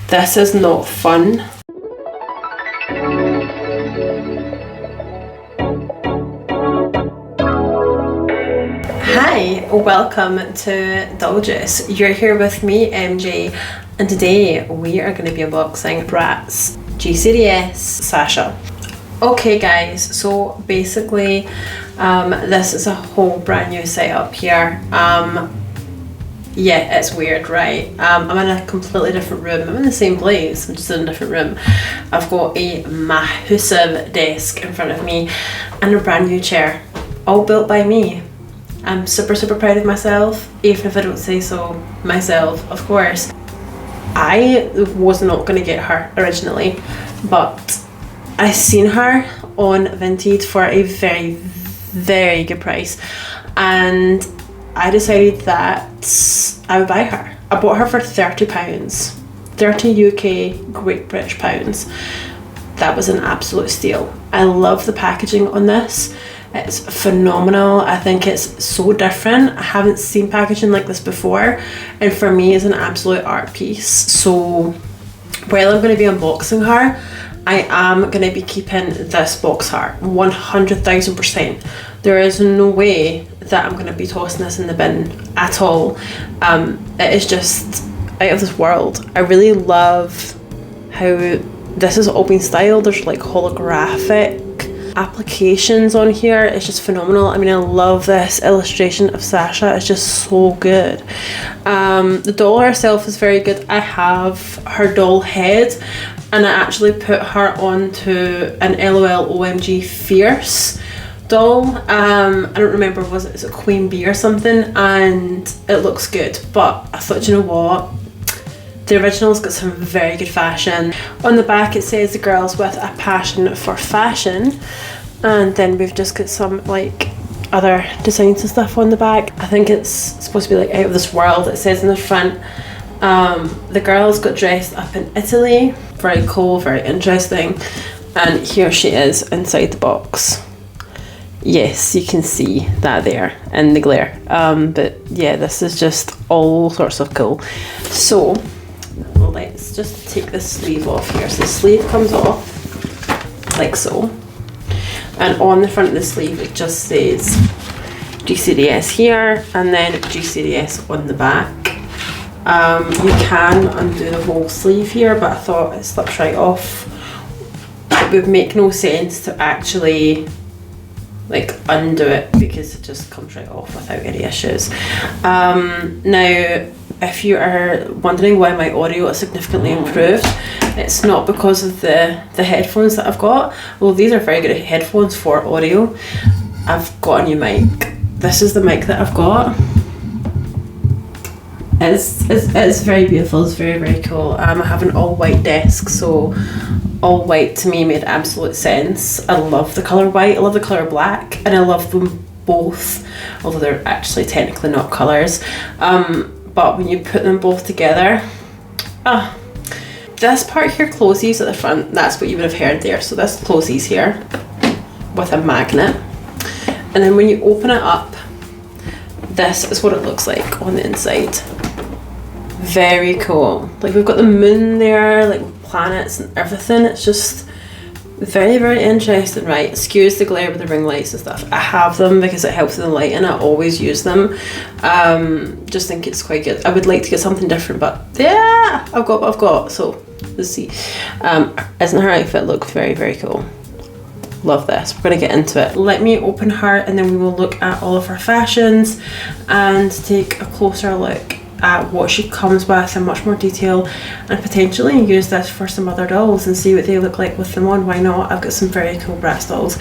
This is not fun. Hi, welcome to Dolges. You're here with me, MJ, and today we are going to be unboxing Bratz GCDS Sasha. Okay guys, so basically this is a whole brand new setup here. Yeah, it's weird, right? I'm in a completely different room. I'm in the same place, I'm just in a different room. I've got a massive desk in front of me and a brand new chair, all built by me. I'm super proud of myself, even if I don't say so myself, of course. I was not going to get her originally, but I seen her on Vinted for a very good price, and I decided that I would buy her. I bought her for £30, 30 UK Great British pounds. That was an absolute steal. I love the packaging on this. It's phenomenal. I think it's so different. I haven't seen packaging like this before, and for me it's an absolute art piece. So while I'm going to be unboxing her, I am going to be keeping this box art 100,000%. There is no way that I'm going to be tossing this in the bin at all. It is just out of this world. I really love how this has all been styled. There's like holographic applications on here. It's just phenomenal. I mean, I love this illustration of Sasha. It's just so good. The doll herself is very good. I have her doll head, and I actually put her onto an LOL OMG Fierce doll. I don't remember, is it Queen Bee or something, and it looks good. But I thought, you know what, the original's got some very good fashion. On the back it says the girls with a passion for fashion, and then we've just got some like other designs and stuff on the back. I think it's supposed to be like out of this world. It says in the front, the girls got dressed up in Italy. Very cool, very interesting. And here she is inside the box. Yes, you can see that there in the glare. But yeah, this is just all sorts of cool. So let's just take this sleeve off here. So the sleeve comes off like so, and on the front of the sleeve it just says GCDS here, and then GCDS on the back. You can undo the whole sleeve here, but I thought it slips right off. It would make no sense to actually like undo it, because it just comes right off without any issues. Now, if you are wondering why my audio is significantly improved, it's not because of the headphones that I've got. Well, these are very good headphones for audio. I've got a new mic. This is the mic that I've got. It's very beautiful. It's very cool. I have an all white desk, so all white to me made absolute sense. I love the colour white, I love the colour black, and I love them both, although they're actually technically not colours. But when you put them both together, this part here closes at the front. That's what you would have heard there. So this closes here with a magnet, and then when you open it up, this is what it looks like on the inside. Very cool. Like, we've got the moon there, like planets and everything. It's just very interesting, right? Excuse the glare with the ring lights and stuff. I have them because it helps with the light, and I always use them. Just think it's quite good. I would like to get something different, but yeah, I've got what I've got, so let's see. Isn't her outfit look very cool? Love this. We're gonna get into it. Let me open her, and then we will look at all of her fashions and take a closer look at what she comes with in much more detail, and potentially use this for some other dolls and see what they look like with them on. Why not? I've got some very cool Bratz dolls.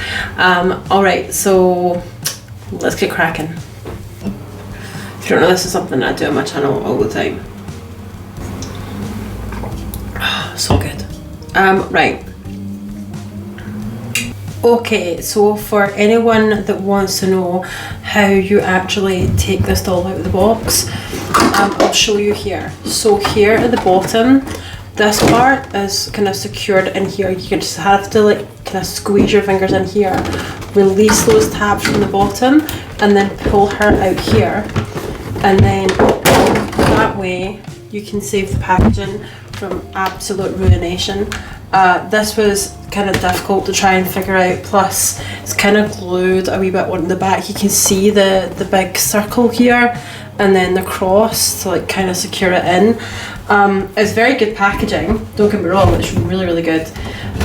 Alright, so let's get cracking. If you don't know, this is something I do on my channel all the time. So good. Right. Okay, so for anyone that wants to know how you actually take this doll out of the box, I'll show you here. So here at the bottom, this part is kind of secured in here. You can just have to like kind of squeeze your fingers in here, release those tabs from the bottom, and then pull her out here. And then that way you can save the packaging from absolute ruination. This was kind of difficult to try and figure out, plus it's kind of glued a wee bit on the back. You can see the big circle here and then the cross to like kind of secure it in. It's very good packaging, don't get me wrong, it's really, really good.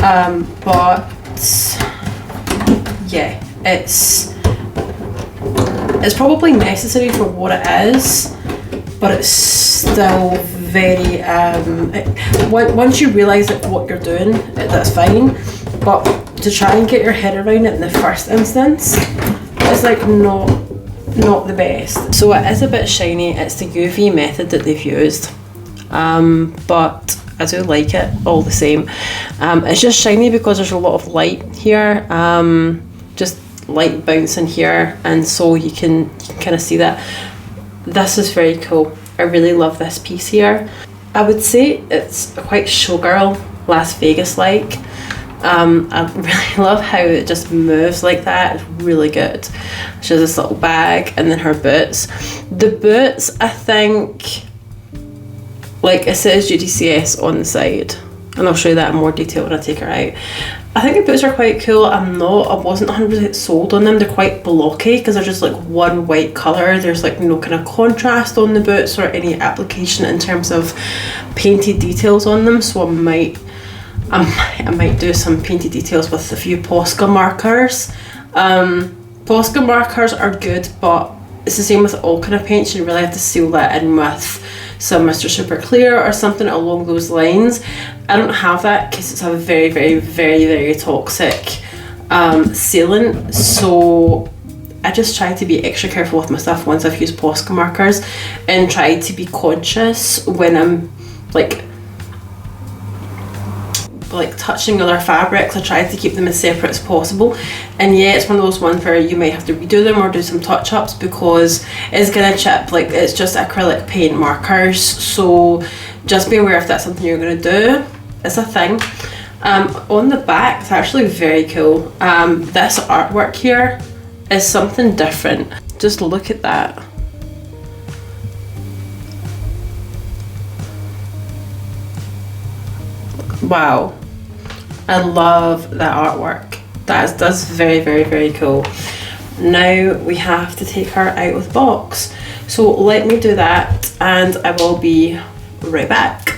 But yeah, it's probably necessary for what it is, but it's still very once you realise that what you're doing, that's fine, but to try and get your head around it in the first instance is like not the best. So it is a bit shiny. It's the UV method that they've used, but I do like it all the same. It's just shiny because there's a lot of light here, just light bouncing here, and so you can kind of see that. This is very cool. I really love this piece here. I would say it's quite showgirl, Las Vegas like. I really love how it just moves like that. It's really good. She has this little bag and then her boots. The boots, I think, like it says GCDS on the side, and I'll show you that in more detail when I take her out. I think the boots are quite cool. I wasn't 100% sold on them. They're quite blocky because they're just like one white colour. There's like no kind of contrast on the boots or any application in terms of painted details on them. So I might do some painted details with a few Posca markers. Posca markers are good, but it's the same with all kind of paints. You really have to seal that in with some Mr. Super Clear or something along those lines. I don't have that because it's a very, very, very, very toxic sealant. So I just try to be extra careful with my stuff once I've used Posca markers, and try to be conscious when I'm like touching other fabrics. I try to keep them as separate as possible, and yeah, it's one of those ones where you might have to redo them or do some touch-ups because it's gonna chip. Like, it's just acrylic paint markers, so just be aware if that's something you're gonna do. It's a thing. On the back, it's actually very cool. This artwork here is something different. Just look at that. Wow, I love that artwork. That's very, very, very cool. Now we have to take her out of the box, so let me do that and I will be right back.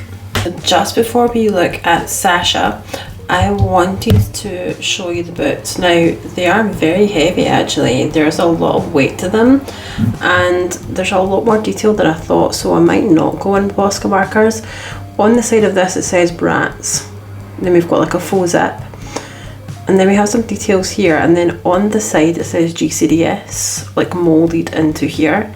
Just before we look at Sasha, I wanted to show you the boots. Now they are very heavy actually. There's a lot of weight to them and there's a lot more detail than I thought, so I might not go in Posca markers. On the side of this it says Bratz, then we've got like a faux zip, and then we have some details here, and then on the side it says GCDS like moulded into here.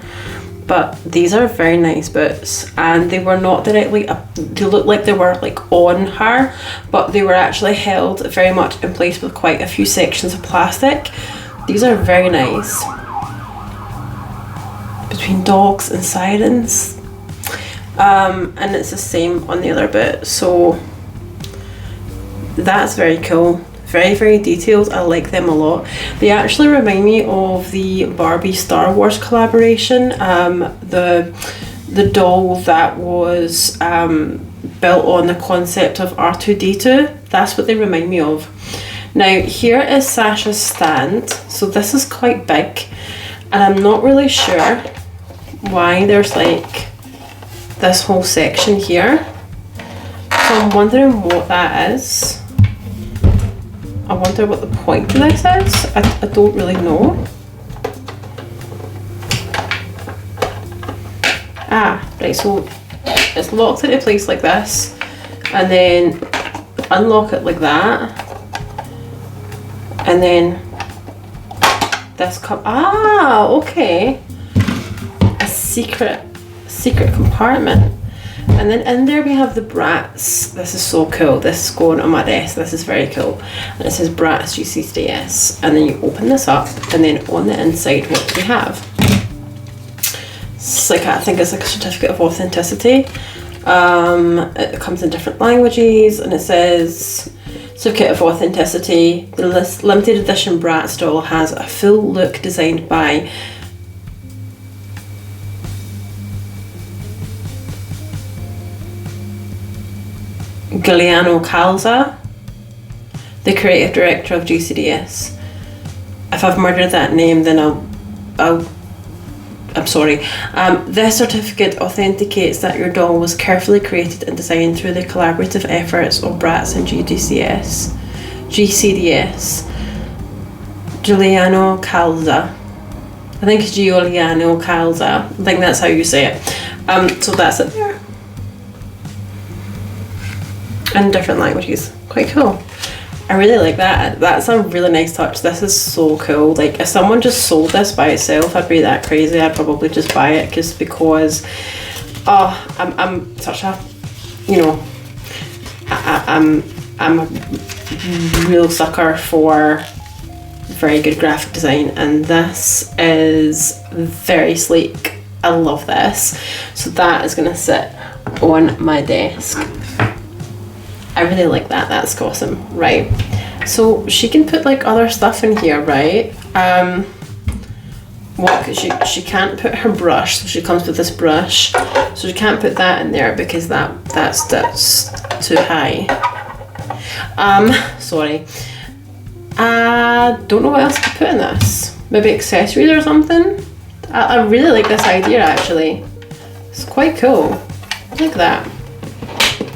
But these are very nice boots, and they were not directly they looked like they were like on her, but they were actually held very much in place with quite a few sections of plastic. These are very nice. Between dogs and sirens. And it's the same on the other bit, so that's very cool. Very, very detailed. I like them a lot. They actually remind me of the Barbie Star Wars collaboration, the doll that was built on the concept of R2-D2. That's what they remind me of. Now here is Sasha's stand. So this is quite big, and I'm not really sure why there's like this whole section here, so I'm wondering what that is. I wonder what the point of this is. I don't really know. Right, so it's locked into place like this, and then unlock it like that, and then this okay, a secret compartment. And then in there we have the Bratz. This is so cool. This is going on my desk. This is very cool. And it says Bratz GCDS. And then you open this up, and then on the inside, what do we have? It's like, I think it's like a certificate of authenticity. It comes in different languages, and it says certificate of authenticity. The limited edition Bratz doll has a full look designed by Giuliano Calza, the creative director of GCDS. If I've murdered that name, then I'm sorry. This certificate authenticates that your doll was carefully created and designed through the collaborative efforts of Bratz and GCDS. Giuliano Calza. I think it's Giuliano Calza. I think that's how you say it. So that's it there. In different languages. Quite cool. I really like that. That's a really nice touch. This is so cool. Like, if someone just sold this by itself, I'd be that crazy. I'd probably just buy it because I'm such a, you know, I'm a real sucker for very good graphic design, and this is very sleek. I love this. So that is gonna sit on my desk. I really like that. That's awesome. Right. So she can put like other stuff in here, right? She can't put her brush, so she comes with this brush. So she can't put that in there because that's too high. Sorry. I don't know what else to put in this. Maybe accessories or something? I really like this idea actually. It's quite cool. Like that.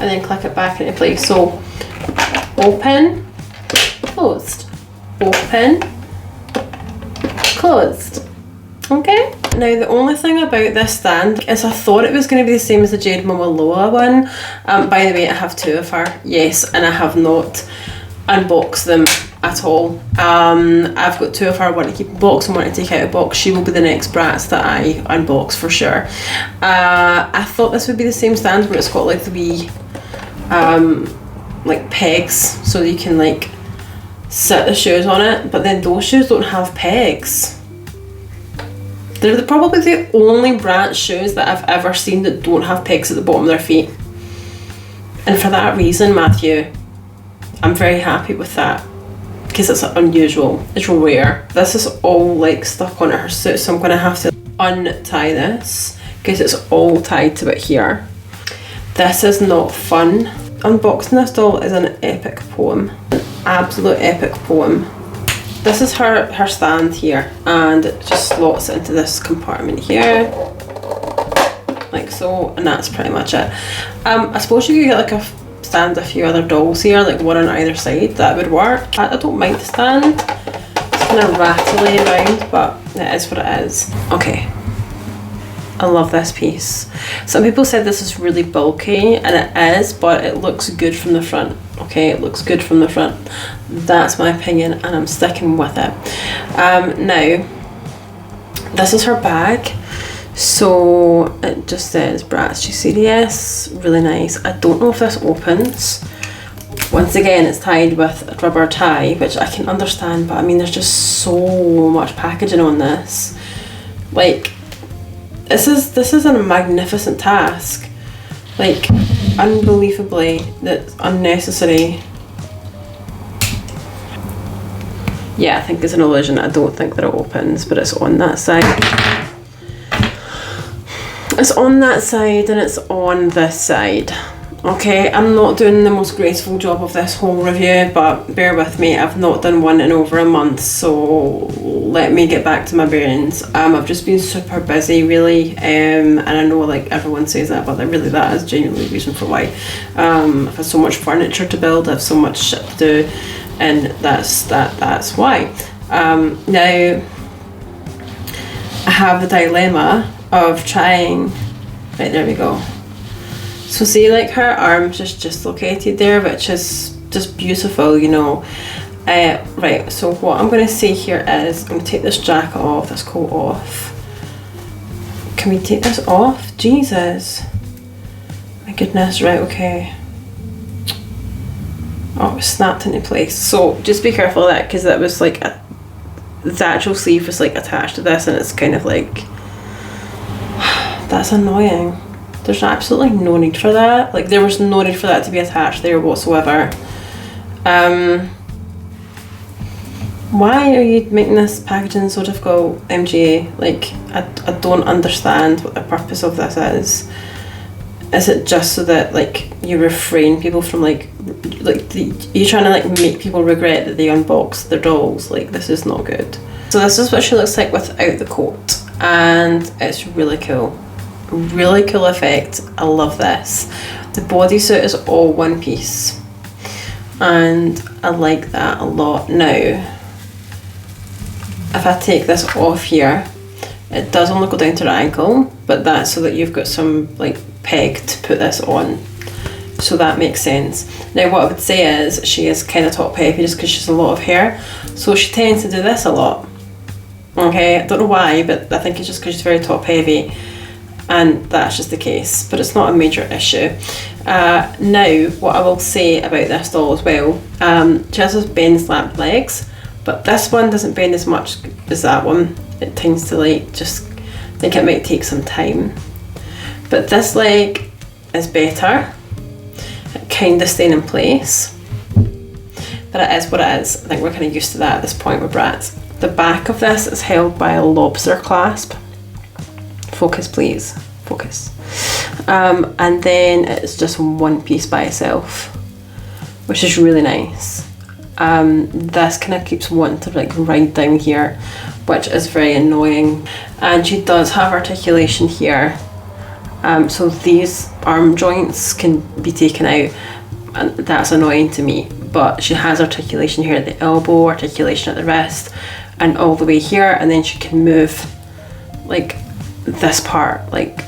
And then click it back into place. So open, closed, open, closed. Okay. Now the only thing about this stand is I thought it was going to be the same as the Jade Momoa one. By the way, I have two of her. Yes, and I have not unboxed them at all. I've got two of her. I want to keep a box and want to take out a box. She will be the next Bratz that I unbox for sure. I thought this would be the same stand where it's got like the wee like pegs so that you can like sit the shoes on it, but then those shoes don't have pegs. They're probably the only Bratz shoes that I've ever seen that don't have pegs at the bottom of their feet, and for that reason, Matthew, I'm very happy with that because it's unusual, it's rare. This is all like stuck onto her suit, so I'm going to have to untie this because it's all tied to it here. This is not fun. Unboxing this doll is an epic poem. An absolute epic poem. This is her stand here, and it just slots into this compartment here. Like so, and that's pretty much it. I suppose you could get like a stand a few other dolls here, like one on either side, that would work. I don't mind the stand. It's kind of rattly around, but it is what it is. Okay. I love this piece. Some people said this is really bulky, and it is, but it looks good from the front. Okay, it looks good from the front. That's my opinion, and I'm sticking with it. Now, this is her bag. So it just says Bratz GCDS, really nice. I don't know if this opens. Once again, it's tied with a rubber tie, which I can understand, but I mean, there's just so much packaging on this. Like, this is a magnificent task. Like, unbelievably, that's unnecessary. Yeah, I think it's an illusion. I don't think that it opens, but it's on that side. It's on that side and it's on this side. Okay, I'm not doing the most graceful job of this whole review, but bear with me. I've not done one in over a month, so let me get back to my bearings. I've just been super busy, really, and I know like everyone says that, but really that is genuinely the reason for why. I've had so much furniture to build, I have so much shit to do, and that's why. Now, I have the dilemma of trying, right, there we go. So see, like, her arm's just dislocated there, which is just beautiful, you know. Right, so what I'm going to say here is, I'm going to take this jacket off, this coat off. Can we take this off? Jesus. My goodness, right, okay. Oh, it snapped into place. So just be careful of that, because that was like, the actual sleeve was like attached to this, and it's kind of like, that's annoying. There's absolutely no need for that. Like, there was no need for that to be attached there whatsoever. Why are you making this packaging so difficult, MGA? Like, I don't understand what the purpose of this is. is it just so that like you refrain people from like you're trying to like make people regret that they unboxed their dolls? Like, this is not good. So this is what she looks like without the coat, and it's really cool. Really cool effect. I love this. The bodysuit is all one piece, and I like that a lot. Now, if I take this off here, it does only go down to the ankle, but that's so that you've got some like peg to put this on. So that makes sense. Now what I would say is she is kind of top heavy just because she's a lot of hair. So she tends to do this a lot. Okay, I don't know why, but I think it's just because she's very top heavy. And that's just the case, but it's not a major issue. Now, what I will say about this doll as well, she has those bend slapped legs, but this one doesn't bend as much as that one. It tends to like just think it might take some time. But this leg is better. It kind of staying in place. But it is what it is. I think we're kind of used to that at this point with Bratz. The back of this is held by a lobster clasp. Focus please, focus. And then it's just one piece by itself, which is really nice. This kind of keeps wanting to like ride down here, which is very annoying. And she does have articulation here, so these arm joints can be taken out, and that's annoying to me. But she has articulation here at the elbow, articulation at the wrist, and all the way here, and then she can move like this part, like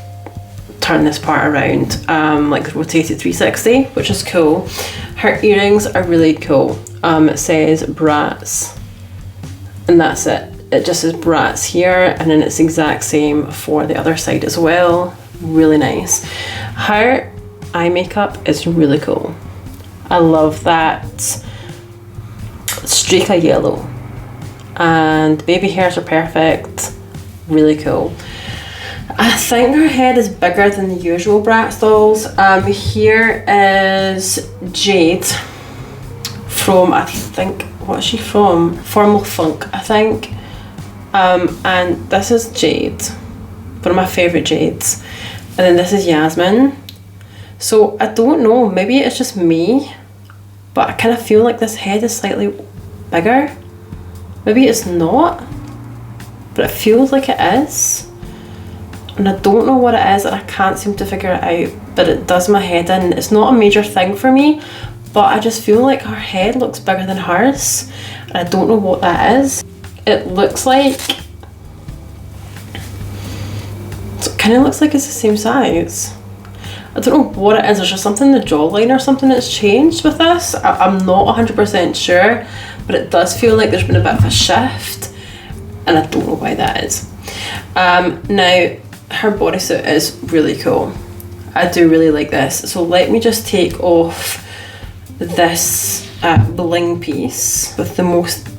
turn this part around, like rotate it 360, which is cool. Her earrings are really cool. It says Bratz, and that's it. It just says Bratz here, and then it's the exact same for the other side as well. Really nice. Her eye makeup is really cool. I love that streak of yellow, and baby hairs are perfect. Really cool. I think her head is bigger than the usual Bratz dolls. Here is Jade from, I think, what is she from? Formal Funk, I think. And this is Jade, one of my favourite Jades. And then this is Yasmin. So I don't know, maybe it's just me, but I kind of feel like this head is slightly bigger. Maybe it's not, but it feels like it is. And I don't know what it is, and I can't seem to figure it out, but it does my head in. It's not a major thing for me, but I just feel like her head looks bigger than hers, and I don't know what that is. It looks like, it kind of looks like it's the same size. I don't know what it is. There's just something in the jawline or something that's changed with this. I'm not 100% sure, but it does feel like there's been a bit of a shift, and I don't know why that is. Now, her bodysuit is really cool. I do really like this. So let me just take off this bling piece with the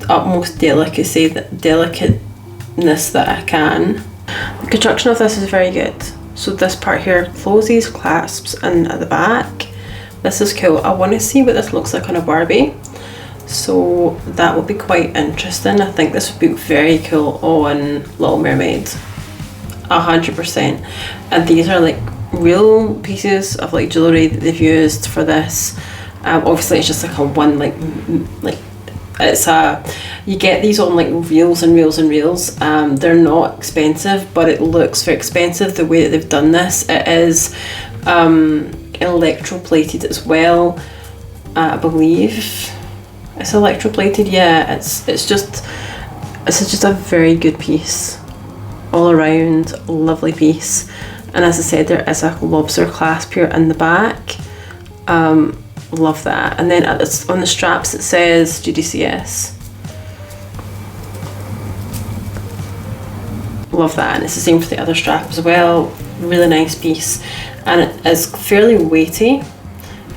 utmost delicacy, delicateness that I can. The construction of this is very good. So this part here closes, clasps, and at the back. This is cool. I want to see what this looks like on a Barbie. So that will be quite interesting. I think this would be very cool on Little Mermaid. 100%. And these are like real pieces of like jewellery that they've used for this. Obviously it's just like a one like it's a, you get these on like reels and reels and reels. They're not expensive, but it looks very expensive the way that they've done this. It is electroplated as well. I believe it's electroplated. Yeah, it's just a very good piece all around. Lovely piece. And as I said, there is a lobster clasp here in the back. Love that. And then on the straps it says GCDS. Love that. And it's the same for the other strap as well. Really nice piece, and it is fairly weighty.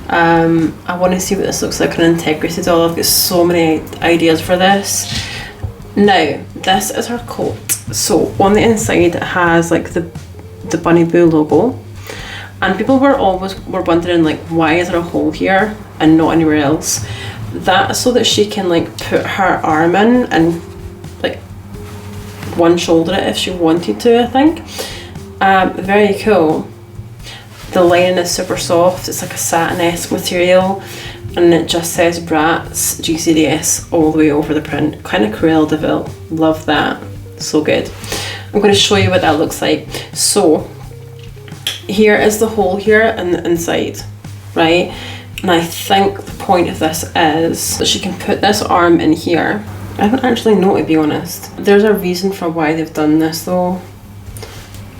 I want to see what this looks like on an integrated doll. I've got so many ideas for this. Now, this is her coat. So on the inside it has like the Bunny Boo logo, and people were wondering like, why is there a hole here and not anywhere else? That's so that she can like put her arm in and like one shoulder it if she wanted to, I think. Very cool. The lining is super soft, it's like a satin-esque material, and it just says Bratz GCDS all the way over the print. Kind of Cruella de Vil, love that, so good. I'm going to show you what that looks like. So here is the hole here and the inside, right? And I think the point of this is that she can put this arm in here. I don't actually know, to be honest. There's a reason for why they've done this though,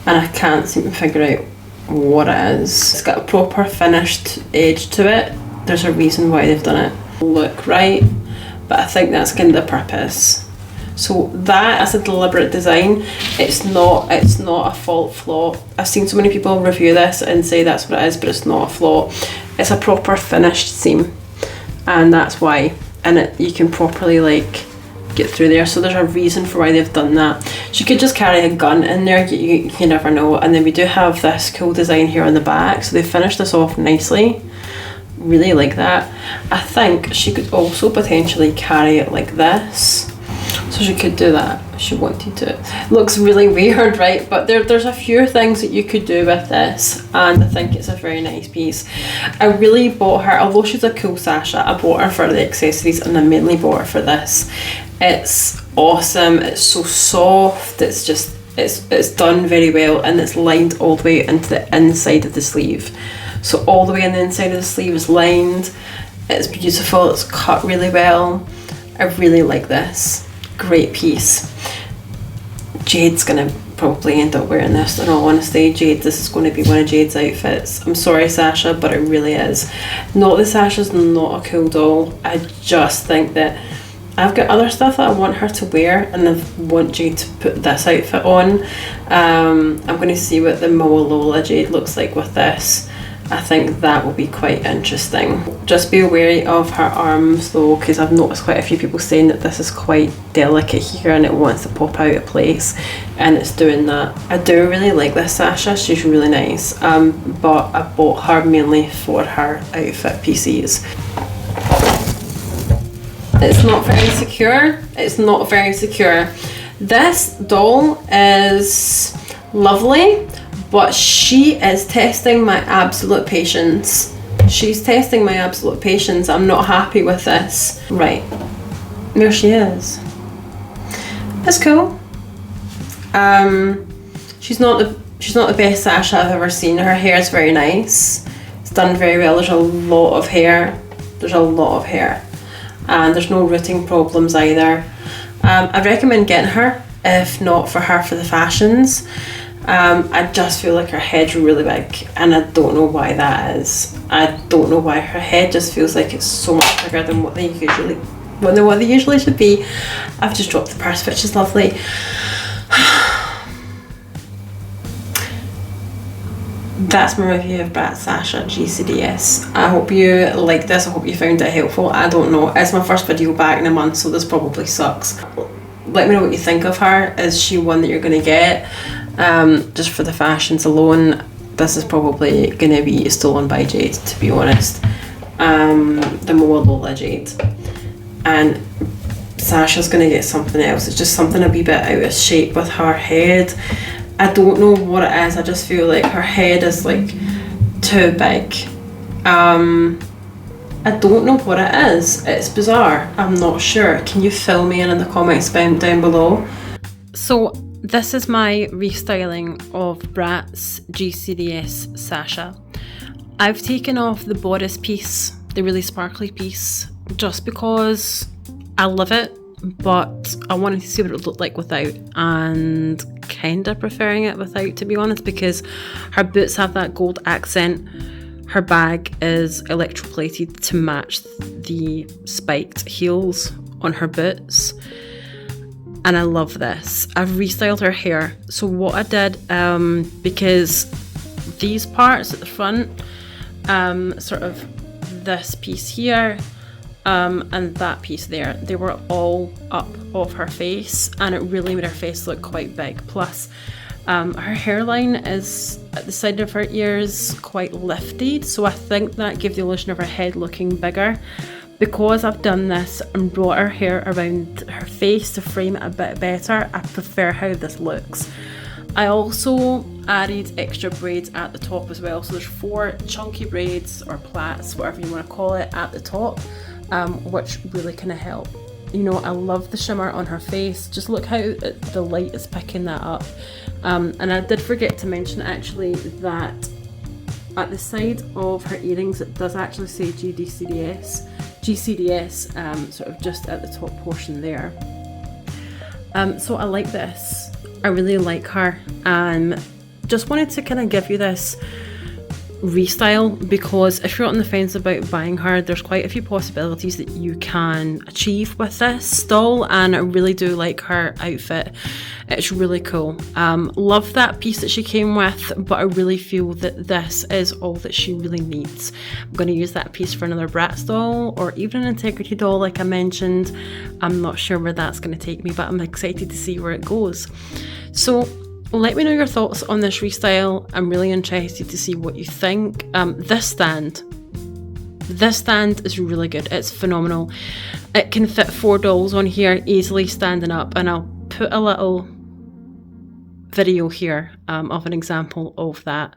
and I can't seem to figure out what it is. It's got a proper finished edge to it. There's a reason why they've done it. Look, right? But I think that's kind of the purpose. So that as a deliberate design, it's not a fault flaw. I've seen so many people review this and say that's what it is, but it's not a flaw. It's a proper finished seam, and that's why. And you can properly like get through there. So there's a reason for why they've done that. She could just carry a gun in there, you never know. And then we do have this cool design here on the back, so they finished this off nicely. Really like that. I think she could also potentially carry it like this, so she could do that if she wanted to. Looks really weird, right? But there's a few things that you could do with this, and I think it's a very nice piece. I really bought her, although she's a cool Sasha, I bought her for the accessories, and I mainly bought her for this. It's awesome, it's so soft, it's just, it's done very well, and it's lined all the way into the inside of the sleeve. So all the way on the inside of the sleeve is lined. It's beautiful, it's cut really well. I really like this. Great piece. Jade's gonna probably end up wearing this, in all honesty. This is going to be one of Jade's outfits. I'm sorry, Sasha, but it really is. Not that Sasha's not a cool doll. I just think that I've got other stuff that I want her to wear, and I want Jade to put this outfit on. I'm going to see what the Moa Lola Jade looks like with this. I think that will be quite interesting. Just be wary of her arms though, because I've noticed quite a few people saying that this is quite delicate here and it wants to pop out of place, and it's doing that. I do really like this Sasha, she's really nice, but I bought her mainly for her outfit pieces. It's not very secure. It's not very secure. This doll is lovely, but she is testing my absolute patience. She's testing my absolute patience. I'm not happy with this. Right, there she is. That's cool. She's not the best Sasha I've ever seen. Her hair is very nice. It's done very well. There's a lot of hair. There's a lot of hair. And there's no rooting problems either. I recommend getting her, if not for her for the fashions. I just feel like her head's really big, and I don't know why that is. I don't know why her head just feels like it's so much bigger than what they usually should be. I've just dropped the purse, which is lovely. That's my review of Bratz Sasha GCDS. I hope you liked this. I hope you found it helpful. I don't know. It's my first video back in a month, so this probably sucks. Let me know what you think of her. Is she one that you're going to get? Just for the fashions alone, this is probably going to be stolen by Jade, to be honest. The Moa Lola Jade. And Sasha's going to get something else. It's just something a wee bit out of shape with her head. I don't know what it is. I just feel like her head is like too big. I don't know what it is. It's bizarre. I'm not sure. Can you fill me in the comments down below? So this is my restyling of Bratz GCDS Sasha. I've taken off the bodice piece, the really sparkly piece, just because I love it, but I wanted to see what it would look like without, and kinda preferring it without, to be honest, because her boots have that gold accent. Her bag is electroplated to match the spiked heels on her boots, and I love this. I've restyled her hair. So what I did, because these parts at the front, sort of this piece here, and that piece there, they were all up of her face, and it really made her face look quite big. Plus her hairline is at the side of her ears quite lifted, so I think that gives the illusion of her head looking bigger. Because I've done this and brought her hair around her face to frame it a bit better, I prefer how this looks. I also added extra braids at the top as well. So there's 4 chunky braids or plaits, whatever you want to call it, at the top, which really kind of help. You know, I love the shimmer on her face. Just look how the light is picking that up. And I did forget to mention actually that at the side of her earrings it does actually say GCDS, sort of just at the top portion there. So I like this. I really like her. Just wanted to kind of give you this RESTYLE, because if you're on the fence about buying her, there's quite a few possibilities that you can achieve with this doll, and I really do like her outfit. It's really cool. Love that piece that she came with, but I really feel that this is all that she really needs. I'm going to use that piece for another Bratz doll or even an Integrity doll like I mentioned. I'm not sure where that's going to take me, but I'm excited to see where it goes. So let me know your thoughts on this RESTYLE. I'm really interested to see what you think. This stand is really good. It's phenomenal. It can fit 4 dolls on here easily standing up, and I'll put a little video here of an example of that.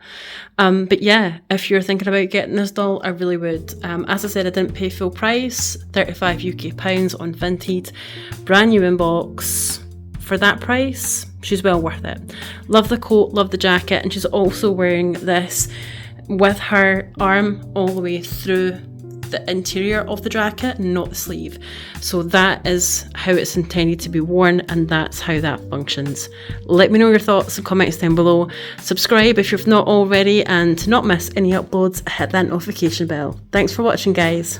But yeah, if you're thinking about getting this doll, I really would. As I said, I didn't pay full price, 35 UK pounds on Vinted, brand new in box. For that price, she's well worth it. Love the coat, love the jacket, and she's also wearing this with her arm all the way through the interior of the jacket, not the sleeve. So that is how it's intended to be worn, and that's how that functions. Let me know your thoughts and comments down below. Subscribe if you've not already, and to not miss any uploads, hit that notification bell. Thanks for watching, guys.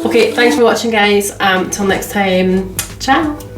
Okay, thanks for watching, guys. Till next time, ciao.